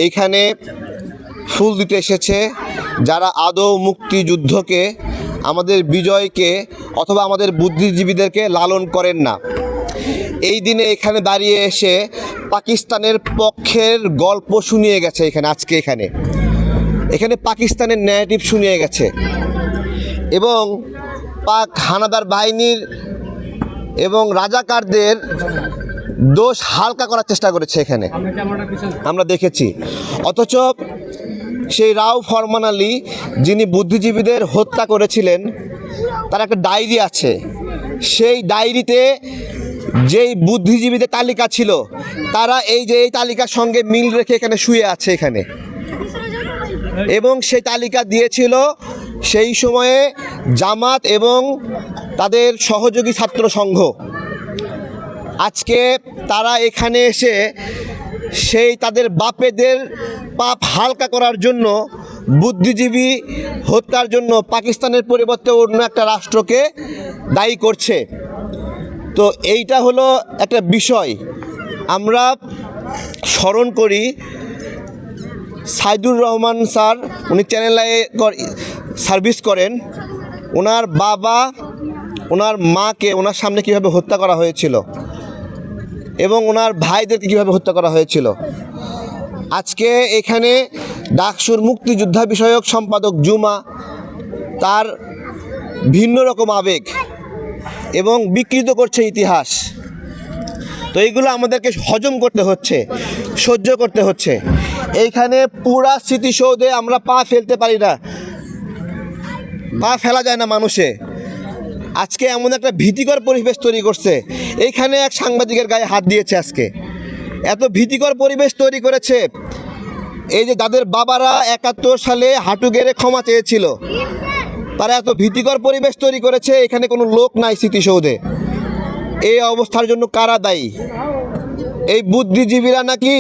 এইখানে ফুল দিতে এসেছে যারা আদৌ মুক্তিযুদ্ধকে, আমাদের বিজয়কে অথবা আমাদের বুদ্ধিজীবীদেরকে লালন করেন না। এই দিনে এখানে দাঁড়িয়ে এসে পাকিস্তানের পক্ষের গল্প শুনিয়ে গেছে। আজকে এখানে পাকিস্তানের ন্যারেটিভ শুনিয়ে গেছে এবং পাক হানাদার বাহিনীর এবং রাজাকারদের দোষ হালকা করার চেষ্টা করেছে। এখানে আমরা দেখেছি। অথচ সেই রাও ফরমান আলী যিনি বুদ্ধিজীবীদের হত্যা করেছিলেন, তার একটা ডায়েরি আছে। সেই ডায়েরিতে যেই বুদ্ধিজীবীদের তালিকা ছিল, তারা এই তালিকার সঙ্গে মিল রেখে এখানে শুয়ে আছে এবং সেই তালিকা দিয়েছিল সেই সময়ে জামাত এবং তাদের সহযোগী ছাত্র সংঘ। আজকে তারা এখানে এসে সেই তাদের বাপেদের পাপ হালকা করার জন্য, বুদ্ধিজীবী হত্যার জন্য পাকিস্তানের পরিবর্তে অন্য একটা রাষ্ট্রকে দায়ী করছে। তো এইটা হলো একটা বিষয়। আমরা স্মরণ করি সাইদুর রহমান স্যার, উনি চ্যানেল আইয়ে সার্ভিস করেন। ওনার বাবা, ওনার মাকে ওনার সামনে কীভাবে হত্যা করা হয়েছিল এবং ওনার ভাইদেরকে কীভাবে হত্যা করা হয়েছিল। আজকে এখানে ডাকসুর মুক্তিযোদ্ধা বিষয়ক সম্পাদক জুমা, তার ভিন্ন রকম আবেগ এবং বিকৃত করছে ইতিহাস। তো এইগুলো আমাদেরকে হজম করতে হচ্ছে, সহ্য করতে হচ্ছে। এইখানে পুরা স্মৃতিসৌধে আমরা পা ফেলতে পারি না, পা ফেলা যায় না মানুষে। আজকে এমন একটা ভীতিকর পরিবেশ তৈরি করছে। এইখানে এক সাংবাদিকের গায়ে হাত দিয়েছে। আজকে এত ভীতিকর পরিবেশ তৈরি করেছে। এই যে যাদের বাবারা ৭১ সালে হাঁটু গেড়ে ক্ষমা চেয়েছিল, তারা এত ভীতিকর পরিবেশ তৈরি করেছে। এখানে কোনো লোক নাই স্মৃতিসৌধে। এই অবস্থার জন্য কারা দায়ী? এই বুদ্ধিজীবীরা নাকি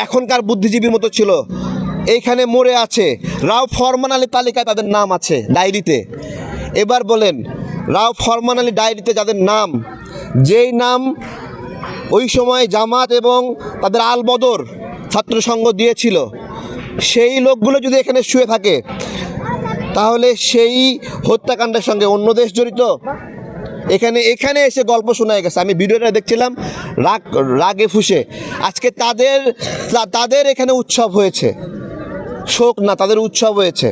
এখনকার বুদ্ধিজীবীর মতো ছিল। এইখানে মরে আছে। রাও ফরমান আলী তালিকায় তাদের নাম আছে ডায়েরিতে। এবার বলেন, রাও ফরমান আলী ডায়েরিতে যাদের নাম, যেই নাম ওই সময় জামাত এবং তাদের আল বদর ছাত্র সংঘ দিয়েছিল, সেই লোকগুলো যদি এখানে শুয়ে থাকে, তাহলে সেই হত্যাকাণ্ডের সঙ্গে অন্য দেশ জড়িত। এখানে এসে গল্প শোনা গেছে। আমি ভিডিওটা দেখছিলাম রাগে ফুসে। আজকে তাদের এখানে উৎসব হয়েছে, শোক না, তাদের উৎসব হয়েছে।